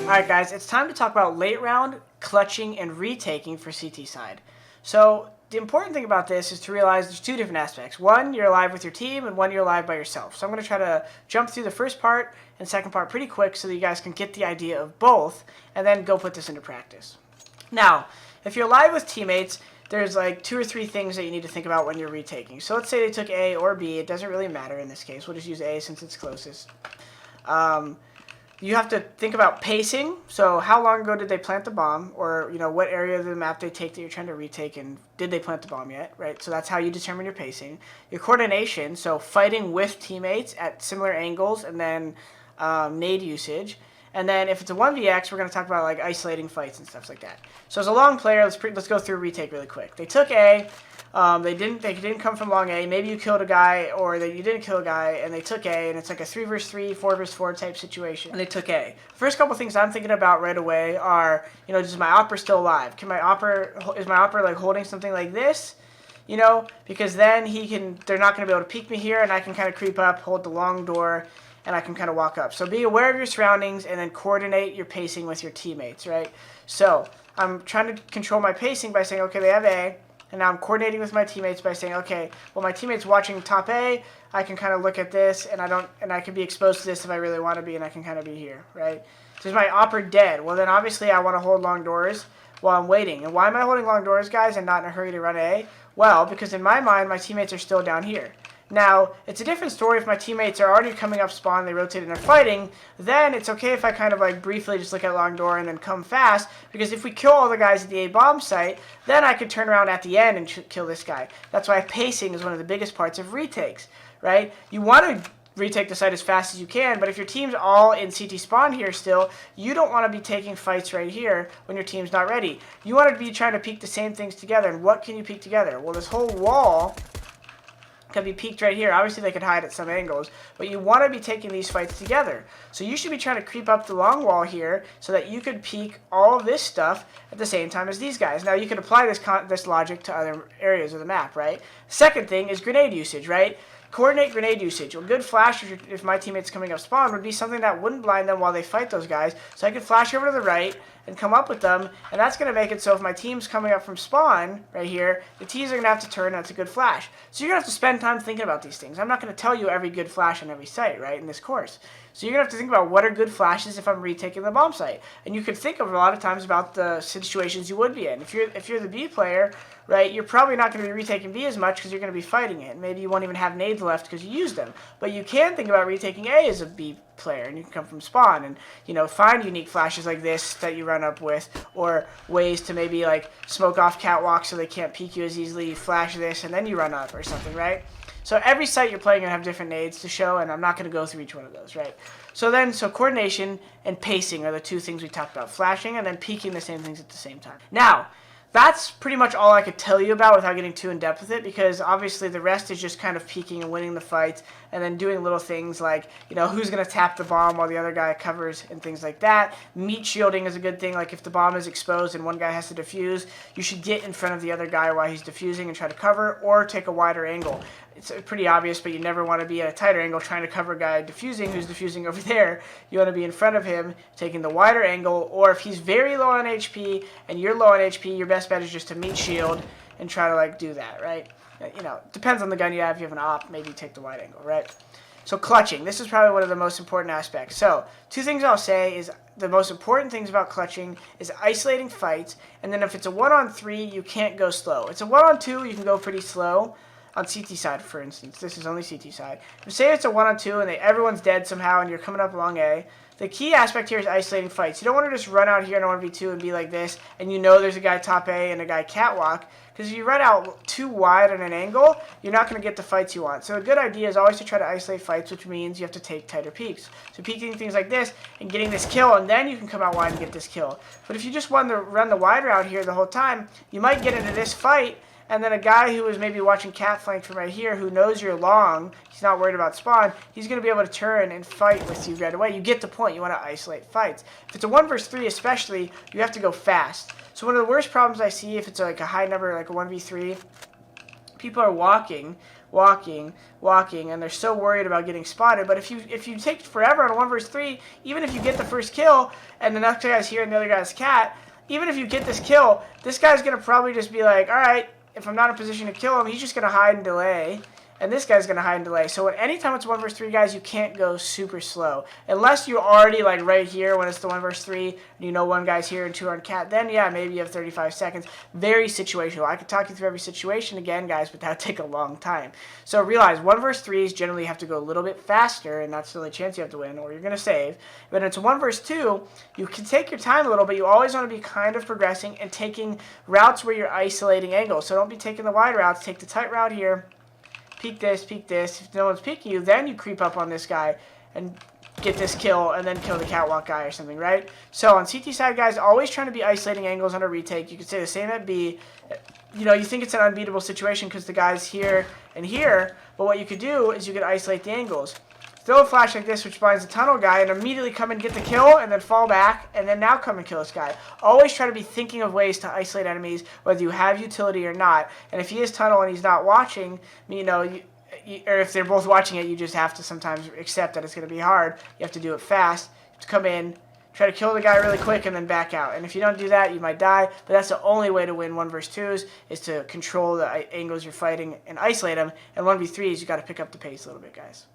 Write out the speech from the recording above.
Alright guys, it's time to talk about late round, clutching, and retaking for CT side. So the important thing about this is to realize there's two different aspects. One, you're alive with your team, and one, you're alive by yourself. So I'm going to try to jump through the first part and second part pretty quick so that you guys can get the idea of both, and then go put this into practice. Now, if you're alive with teammates, there's like 2 or 3 things that you need to think about when you're retaking. So let's say they took A or B. It doesn't really matter in this case. We'll just use A since it's closest. You have to think about pacing. So how long ago did they plant the bomb, or what area of the map they take that you're trying to retake, and did they plant the bomb yet, right? So that's how you determine your pacing. Your coordination, so fighting with teammates at similar angles, and then nade usage. And then if it's a 1vx, we're going to talk about like isolating fights and stuff like that. So as a long player, let's go through a retake really quick. They took A. They didn't come from long A. Maybe you killed a guy, or you didn't kill a guy, and they took A, and it's like a 3 versus 3, 4 versus 4 type situation, and they took A. First couple things I'm thinking about right away are, is my Opera still alive? Is my Opera like holding something like this? Because then they're not going to be able to peek me here, and I can kind of creep up, hold the long door, and I can kind of walk up. So be aware of your surroundings, and then coordinate your pacing with your teammates, right? So I'm trying to control my pacing by saying, okay, they have A. And now I'm coordinating with my teammates by saying, okay, well, my teammate's watching top A. I can kind of look at this, and I can be exposed to this if I really want to be, and I can kind of be here, right? So is my Opera dead? Well, then obviously I want to hold long doors while I'm waiting. And why am I holding long doors, guys, and not in a hurry to run A? Well, because in my mind, my teammates are still down here. Now, it's a different story if my teammates are already coming up spawn, they rotate and they're fighting, then it's okay if I kind of like briefly just look at long door and then come fast, because if we kill all the guys at the A bomb site, then I could turn around at the end and kill this guy. That's why pacing is one of the biggest parts of retakes, right? You want to retake the site as fast as you can, but if your team's all in CT spawn here still, you don't want to be taking fights right here when your team's not ready. You want to be trying to peek the same things together, and what can you peek together? Well, this whole wall can be peaked right here. Obviously they could hide at some angles, but you want to be taking these fights together. So you should be trying to creep up the long wall here so that you could peek all of this stuff at the same time as these guys. Now you can apply this logic to other areas of the map, right? Second thing is grenade usage, right? Coordinate grenade usage. A good flash, if my teammate's coming up spawn, would be something that wouldn't blind them while they fight those guys. So I could flash over to the right and come up with them, and that's going to make it so if my team's coming up from spawn right here, the T's are going to have to turn, and that's a good flash. So you're going to have to spend time thinking about these things. I'm not going to tell you every good flash on every site, right, in this course. So you're going to have to think about what are good flashes if I'm retaking the bomb site. And you could think of a lot of times about the situations you would be in. If you're the B player, right, you're probably not going to be retaking B as much because you're going to be fighting it. Maybe you won't even have nades left because you used them. But you can think about retaking A as a B player, and you can come from spawn and find unique flashes like this that you run up with, or ways to maybe like smoke off catwalk so they can't peek you as easily. You flash this and then you run up or something, right? So every site you're playing going to have different nades to show, and I'm not going to go through each one of those, right? So coordination and pacing are the two things we talked about. Flashing and then peeking the same things at the same time. Now, that's pretty much all I could tell you about without getting too in-depth with it, because obviously the rest is just kind of peeking and winning the fights, and then doing little things like, who's going to tap the bomb while the other guy covers and things like that. Meat shielding is a good thing. Like if the bomb is exposed and one guy has to defuse, you should get in front of the other guy while he's defusing and try to cover, or take a wider angle. It's pretty obvious, but you never want to be at a tighter angle trying to cover a guy defusing who's defusing over there. You want to be in front of him, taking the wider angle, or if he's very low on HP and you're low on HP, your best bet is just to meat shield and try to do that, right? Depends on the gun you have. If you have an op, maybe take the wide angle, right? So clutching, this is probably one of the most important aspects. So 2 things I'll say is the most important things about clutching is isolating fights, and then if it's a 1-on-3, you can't go slow. It's a 1-on-2, you can go pretty slow. On CT side, for instance, this is only CT side. If say it's a 1-on-2 and everyone's dead somehow and you're coming up along A, the key aspect here is isolating fights. You don't want to just run out here in a 1v2 and be like this, and there's a guy top A and a guy catwalk, because if you run out too wide on an angle, you're not going to get the fights you want. So a good idea is always to try to isolate fights, which means you have to take tighter peeks. So peeking things like this and getting this kill, and then you can come out wide and get this kill. But if you just want to run the wide route here the whole time, you might get into this fight, and then a guy who is maybe watching cat flank from right here, who knows you're long, he's not worried about spawn, he's going to be able to turn and fight with you right away. You get the point. You want to isolate fights. If it's a 1 versus 3 especially, you have to go fast. So one of the worst problems I see if it's like a high number, like a 1v3, people are walking walking, and they're so worried about getting spotted. But if you take forever on a 1 versus 3, even if you get the first kill and the next guy's here and the other guy's cat, even if you get this kill, this guy's going to probably just be like, all right, if I'm not in a position to kill him, he's just going to hide and delay. And this guy's going to hide and delay. So anytime it's 1 versus 3 guys, you can't go super slow. Unless you're already like right here when it's the 1 versus 3, and you know one guy's here and 2 are on cat, then yeah, maybe you have 35 seconds. Very situational. I could talk you through every situation again, guys, but that would take a long time. So realize 1 versus 3s generally have to go a little bit faster, and that's the only chance you have to win, or you're going to save. But it's 1 versus 2, you can take your time a little, but you always want to be kind of progressing and taking routes where you're isolating angles. So don't be taking the wide routes. Take the tight route here. Peek this, peek this. If no one's peeking you, then you creep up on this guy and get this kill and then kill the catwalk guy or something, right? So on CT side, guys, always trying to be isolating angles on a retake. You can say the same at B. You know, you think it's an unbeatable situation because the guy's here and here, but what you could do is you could isolate the angles. Throw a flash like this, which blinds the tunnel guy, and immediately come and get the kill, and then fall back, and then now come and kill this guy. Always try to be thinking of ways to isolate enemies, whether you have utility or not. And if he is tunnel and he's not watching, you know, or if they're both watching it, you just have to sometimes accept that it's going to be hard. You have to do it fast. You have to come in, try to kill the guy really quick, and then back out. And if you don't do that, you might die. But that's the only way to win 1 versus 2s, is to control the angles you're fighting and isolate them. And 1v3s, you got to pick up the pace a little bit, guys.